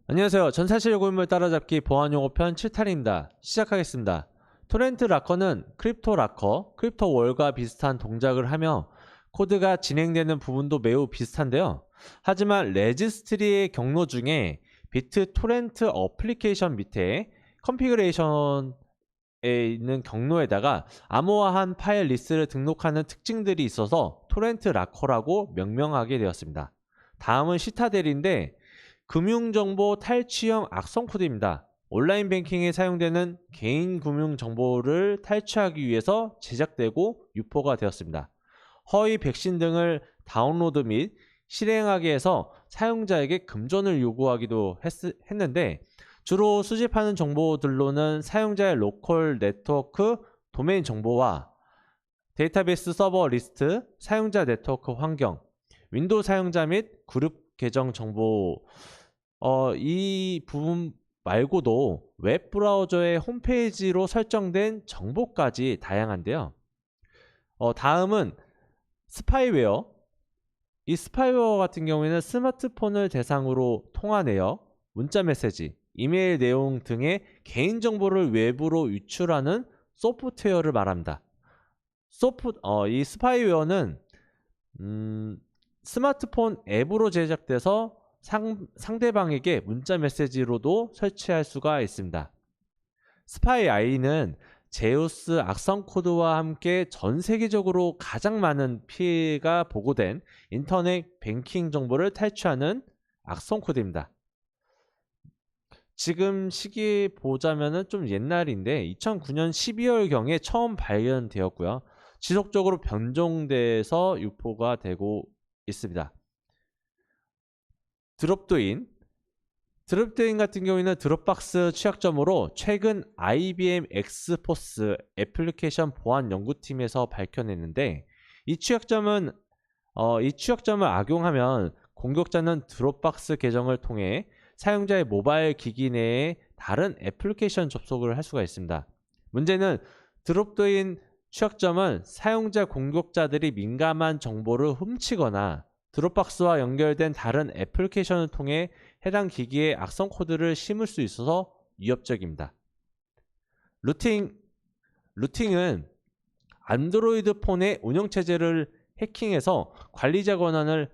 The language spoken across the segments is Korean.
안녕하세요. 전사실 고인물 따라잡기 보안용어 편 7탄입니다. 시작하겠습니다. 토렌트 락커는 크립토 락커, 크립토 월과 비슷한 동작을 하며 코드가 진행되는 부분도 매우 비슷한데요. 하지만 레지스트리의 경로 중에 비트 토렌트 어플리케이션 밑에 컨피그레이션에 있는 경로에다가 암호화한 파일 리스트를 등록하는 특징들이 있어서 토렌트 락커라고 명명하게 되었습니다. 다음은 시타델인데 금융정보 탈취형 악성 코드입니다. 온라인 뱅킹에 사용되는 개인 금융 정보를 탈취하기 위해서 제작되고 유포가 되었습니다. 허위 백신 등을 다운로드 및 실행하게 해서 사용자에게 금전을 요구하기도 했는데 주로 수집하는 정보들로는 사용자의 로컬 네트워크 도메인 정보와 데이터베이스 서버 리스트, 사용자 네트워크 환경, 윈도우 사용자 및 그룹 계정 정보, 이 부분 말고도 웹 브라우저의 홈페이지로 설정된 정보까지 다양한데요. 다음은 스파이웨어. 이 스파이웨어 같은 경우에는 스마트폰을 대상으로 통화 내역, 문자 메시지, 이메일 내용 등의 개인정보를 외부로 유출하는 소프트웨어를 말합니다. 이 스파이웨어는 스마트폰 앱으로 제작돼서 상대방에게 문자 메시지로도 설치할 수가 있습니다. 스파이 아이는 제우스 악성 코드와 함께 전 세계적으로 가장 많은 피해가 보고된 인터넷 뱅킹 정보를 탈취하는 악성 코드입니다. 지금 시기 보자면은 좀 옛날인데 2009년 12월경에 처음 발견되었고요. 지속적으로 변종돼서 유포가 되고 있습니다. 드롭도인 같은 경우에는 드롭박스 취약점으로 최근 IBM 엑스포스 애플리케이션 보안 연구팀에서 밝혀냈는데 이 취약점을 악용하면 공격자는 드롭박스 계정을 통해 사용자의 모바일 기기 내에 다른 애플리케이션 접속을 할 수가 있습니다. 문제는 드롭도인 취약점은 사용자 공격자들이 민감한 정보를 훔치거나 드롭박스와 연결된 다른 애플리케이션을 통해 해당 기기에 악성 코드를 심을 수 있어서 위협적입니다. 루팅은 안드로이드 폰의 운영체제를 해킹해서 관리자 권한을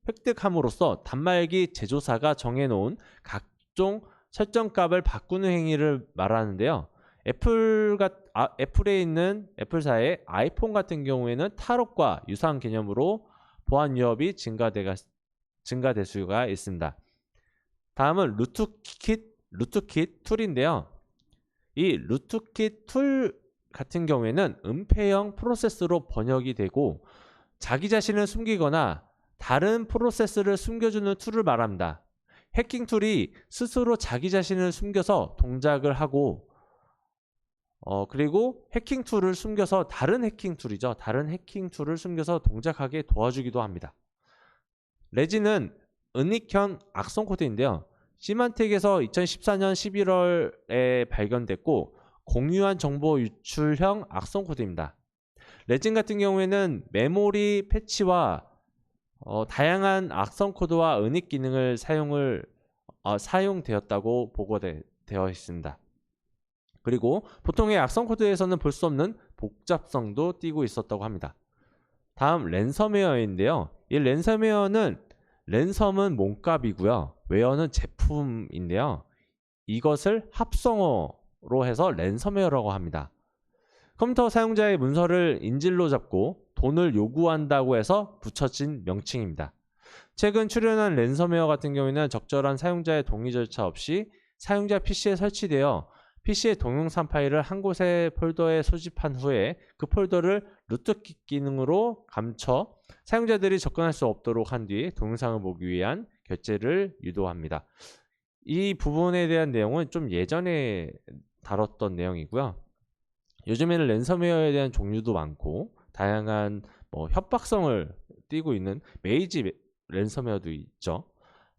획득함으로써 단말기 제조사가 정해놓은 각종 설정값을 바꾸는 행위를 말하는데요. 애플에 있는 애플사의 아이폰 같은 경우에는 탈옥과 유사한 개념으로 보안 위협이 증가될 수가 있습니다. 다음은 루트킷 툴인데요. 이 루트킷 툴 같은 경우에는 은폐형 프로세스로 번역이 되고 자기 자신을 숨기거나 다른 프로세스를 숨겨주는 툴을 말합니다. 해킹 툴이 스스로 자기 자신을 숨겨서 동작을 하고 그리고 해킹 툴을 숨겨서 다른 해킹 툴을 숨겨서 동작하게 도와주기도 합니다. 레지는 은닉형 악성 코드인데요. 시만텍에서 2014년 11월에 발견됐고 공유한 정보 유출형 악성 코드입니다. 레진 같은 경우에는 메모리 패치와 다양한 악성 코드와 은닉 기능을 사용되었다고 보고되어 있습니다. 그리고 보통의 악성 코드에서는 볼 수 없는 복잡성도 띠고 있었다고 합니다. 다음 랜섬웨어인데요. 이 랜섬은 몸값이고요. 웨어는 제품인데요. 이것을 합성어로 해서 랜섬웨어라고 합니다. 컴퓨터 사용자의 문서를 인질로 잡고 돈을 요구한다고 해서 붙여진 명칭입니다. 최근 출현한 랜섬웨어 같은 경우에는 적절한 사용자의 동의 절차 없이 사용자 PC에 설치되어 PC의 동영상 파일을 한 곳의 폴더에 소집한 후에 그 폴더를 루트킷 기능으로 감춰 사용자들이 접근할 수 없도록 한 뒤 동영상을 보기 위한 결제를 유도합니다. 이 부분에 대한 내용은 좀 예전에 다뤘던 내용이고요. 요즘에는 랜섬웨어에 대한 종류도 많고 다양한 협박성을 띠고 있는 메이지 랜섬웨어도 있죠.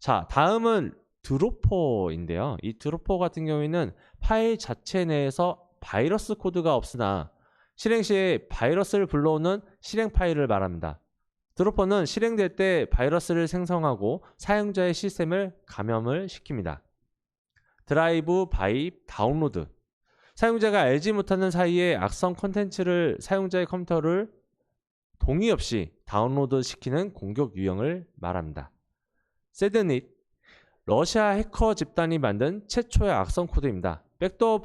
자, 다음은 드로퍼인데요. 이 드로퍼 같은 경우에는 파일 자체 내에서 바이러스 코드가 없으나 실행 시에 바이러스를 불러오는 실행 파일을 말합니다. 드로퍼는 실행될 때 바이러스를 생성하고 사용자의 시스템을 감염을 시킵니다. 드라이브 바이 다운로드. 사용자가 알지 못하는 사이에 악성 콘텐츠를 사용자의 컴퓨터를 동의 없이 다운로드 시키는 공격 유형을 말합니다. 세드닛. 러시아 해커 집단이 만든 최초의 악성 코드입니다. 백도어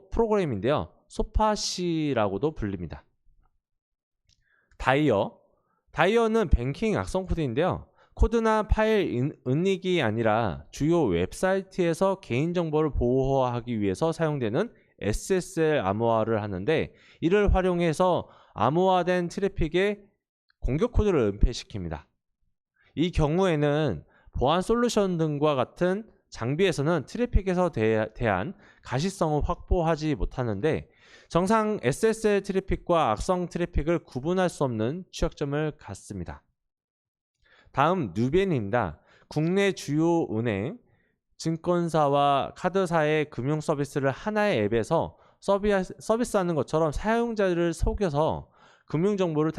프로그램인데요. 소파시라고도 불립니다. 다이어는 뱅킹 악성 코드인데요. 코드나 파일 은닉이 아니라 주요 웹사이트에서 개인정보를 보호하기 위해서 사용되는 SSL 암호화를 하는데, 이를 활용해서 암호화된 트래픽에 공격 코드를 은폐시킵니다. 이 경우에는 보안 솔루션 등과 같은 장비에서는 트래픽에서 대한 가시성을 확보하지 못하는데, 정상 SSL 트래픽과 악성 트래픽을 구분할 수 없는 취약점을 갖습니다. 다음 누벤입니다. 국내 주요 은행, 증권사와 카드사의 금융 서비스를 하나의 앱에서 서비스하는 것처럼 사용자를 속여서 금융 정보를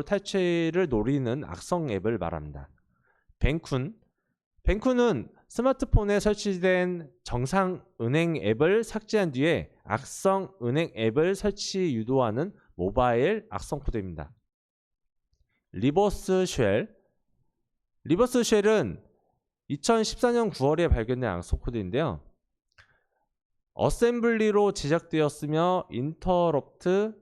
탈취를 노리는 악성 앱을 말합니다. 뱅쿤은 스마트폰에 설치된 정상 은행 앱을 삭제한 뒤에 악성 은행 앱을 설치 유도하는 모바일 악성 코드입니다. 리버스 쉘은 2014년 9월에 발견된 악성 코드인데요. 어셈블리로 제작되었으며 인터럽트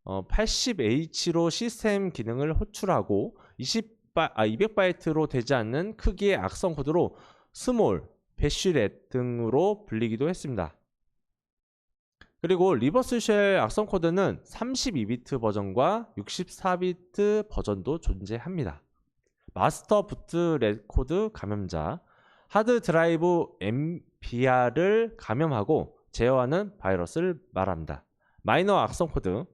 80H로 시스템 기능을 호출하고 200바이트로 되지 않는 크기의 악성 코드로 스몰, 배쉬렛 등으로 불리기도 했습니다. 그리고 리버스 쉘 악성 코드는 32비트 버전과 64비트 버전도 존재합니다. 마스터 부트 레코드 감염자, 하드 드라이브 MBR을 감염하고 제어하는 바이러스를 말합니다. 마이너 악성 코드.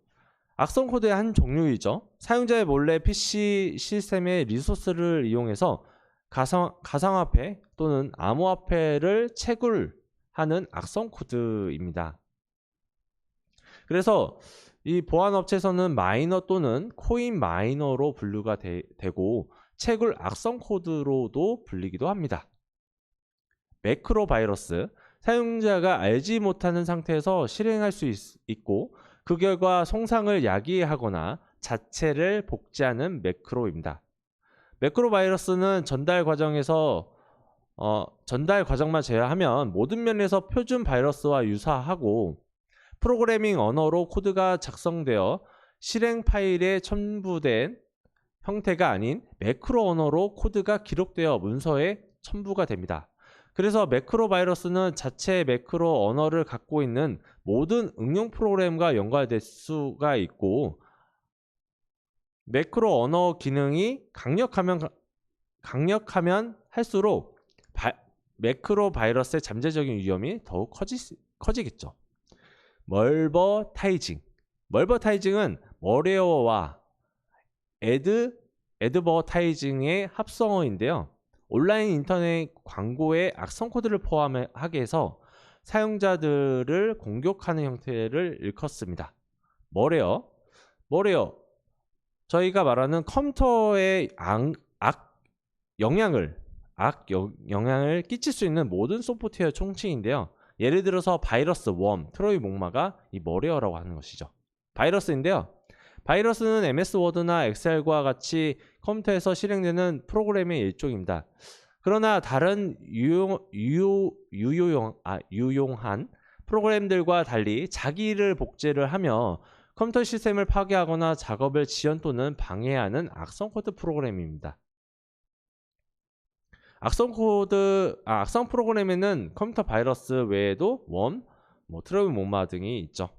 악성 코드의 한 종류이죠. 사용자의 몰래 PC 시스템의 리소스를 이용해서 가상화폐 또는 암호화폐를 채굴하는 악성 코드입니다. 그래서 이 보안업체에서는 마이너 또는 코인 마이너로 분류가 되고 채굴 악성 코드로도 불리기도 합니다. 매크로 바이러스. 사용자가 알지 못하는 상태에서 실행할 수 있고 그 결과 손상을 야기하거나 자체를 복제하는 매크로입니다. 매크로 바이러스는 전달 과정만 제어하면 모든 면에서 표준 바이러스와 유사하고, 프로그래밍 언어로 코드가 작성되어 실행 파일에 첨부된 형태가 아닌 매크로 언어로 코드가 기록되어 문서에 첨부가 됩니다. 그래서 매크로 바이러스는 자체 매크로 언어를 갖고 있는 모든 응용 프로그램과 연관될 수가 있고, 매크로 언어 기능이 강력하면 할수록 매크로 바이러스의 잠재적인 위험이 더욱 커지겠죠. 멀버타이징은 머레어와 애드버타이징의 합성어인데요. 온라인 인터넷 광고에 악성 코드를 포함하게 해서 사용자들을 공격하는 형태를 일컫습니다. 머레어. 저희가 말하는 컴퓨터에 악 영향을 끼칠 수 있는 모든 소프트웨어 총칭인데요. 예를 들어서 바이러스, 웜, 트로이 목마가 이 머레어라고 하는 것이죠. 바이러스인데요. 바이러스는 MS 워드나 엑셀과 같이 컴퓨터에서 실행되는 프로그램의 일종입니다. 그러나 다른 유용한 프로그램들과 달리 자기를 복제를 하며 컴퓨터 시스템을 파괴하거나 작업을 지연 또는 방해하는 악성 코드 프로그램입니다. 악성 프로그램에는 컴퓨터 바이러스 외에도 웜, 트로이 목마 등이 있죠.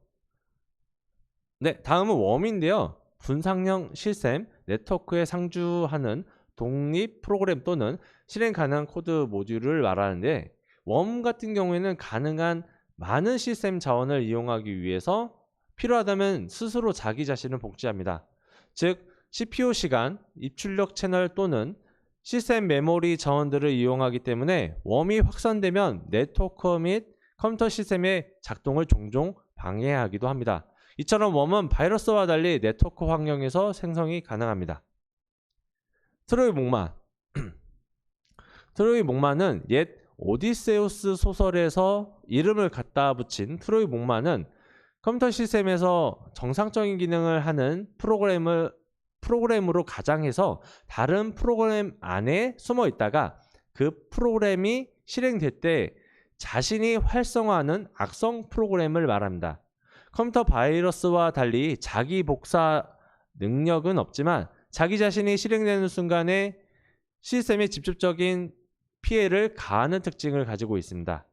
네, 다음은 웜인데요. 분상형 시스템 네트워크에 상주하는 독립 프로그램 또는 실행 가능한 코드 모듈을 말하는데, 웜 같은 경우에는 가능한 많은 시스템 자원을 이용하기 위해서 필요하다면 스스로 자기 자신을 복제합니다. 즉 CPU 시간, 입출력 채널 또는 시스템 메모리 자원들을 이용하기 때문에 웜이 확산되면 네트워크 및 컴퓨터 시스템의 작동을 종종 방해하기도 합니다. 이처럼 웜은 바이러스와 달리 네트워크 환경에서 생성이 가능합니다. 트로이 목마. 트로이 목마는 옛 오디세우스 소설에서 이름을 갖다 붙인 트로이 목마는 컴퓨터 시스템에서 정상적인 기능을 하는 프로그램으로 가장해서 다른 프로그램 안에 숨어 있다가 그 프로그램이 실행될 때 자신이 활성화하는 악성 프로그램을 말합니다. 컴퓨터 바이러스와 달리 자기 복사 능력은 없지만 자기 자신이 실행되는 순간에 시스템에 직접적인 피해를 가하는 특징을 가지고 있습니다.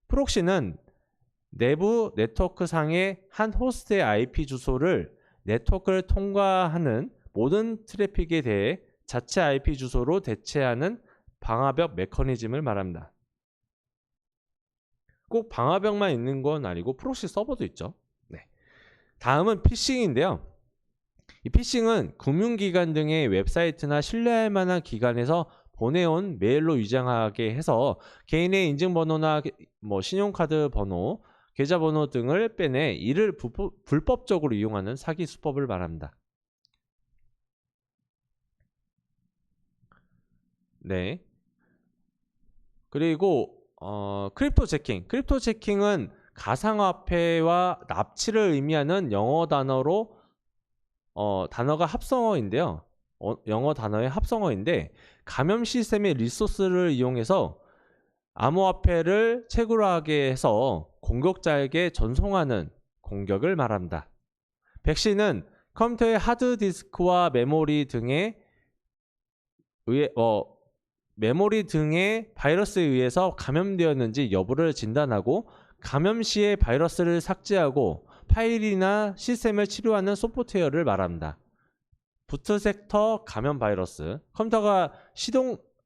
프록시는 내부 네트워크 상의 한 호스트의 IP 주소를 네트워크를 통과하는 모든 트래픽에 대해 자체 IP 주소로 대체하는 방화벽 메커니즘을 말합니다. 꼭 방화벽만 있는 건 아니고 프록시 서버도 있죠. 네. 다음은 피싱인데요. 이 피싱은 금융기관 등의 웹사이트나 신뢰할 만한 기관에서 보내온 메일로 위장하게 해서 개인의 인증번호나 신용카드 번호, 계좌번호 등을 빼내 이를 불법적으로 이용하는 사기 수법을 말합니다. 네. 그리고 크립토 재킹. 크립토 재킹은 가상화폐와 납치를 의미하는 영어 단어로 단어가 합성어인데요. 영어 단어의 합성어인데 감염 시스템의 리소스를 이용해서 암호화폐를 채굴하게 해서 공격자에게 전송하는 공격을 말합니다. 백신은 컴퓨터의 하드디스크와 메모리 등의 바이러스에 의해서 감염되었는지 여부를 진단하고 감염 시에 바이러스를 삭제하고 파일이나 시스템을 치료하는 소프트웨어를 말합니다. 부트섹터 감염 바이러스. 컴퓨터가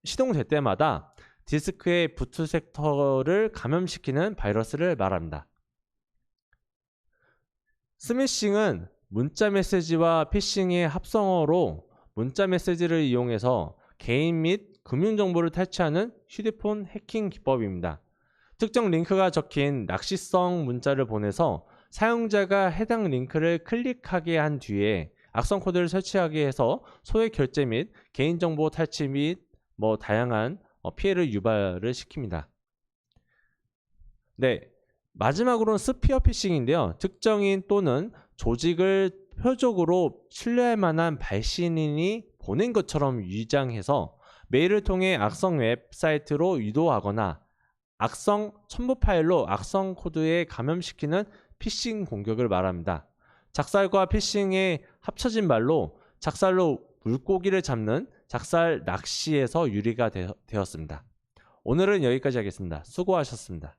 시동될 때마다 디스크의 부트섹터를 감염시키는 바이러스를 말합니다. 스미싱은 문자 메시지와 피싱의 합성어로 문자 메시지를 이용해서 개인 및 금융정보를 탈취하는 휴대폰 해킹 기법입니다. 특정 링크가 적힌 낚시성 문자를 보내서 사용자가 해당 링크를 클릭하게 한 뒤에 악성 코드를 설치하게 해서 소액 결제 및 개인정보 탈취 및 다양한 피해를 유발을 시킵니다. 네, 마지막으로는 스피어 피싱인데요. 특정인 또는 조직을 표적으로 신뢰할 만한 발신인이 보낸 것처럼 위장해서 메일을 통해 악성 웹사이트로 유도하거나 악성 첨부 파일로 악성 코드에 감염시키는 피싱 공격을 말합니다. 작살과 피싱의 합쳐진 말로 작살로 물고기를 잡는 작살 낚시에서 유래가 되었습니다. 오늘은 여기까지 하겠습니다. 수고하셨습니다.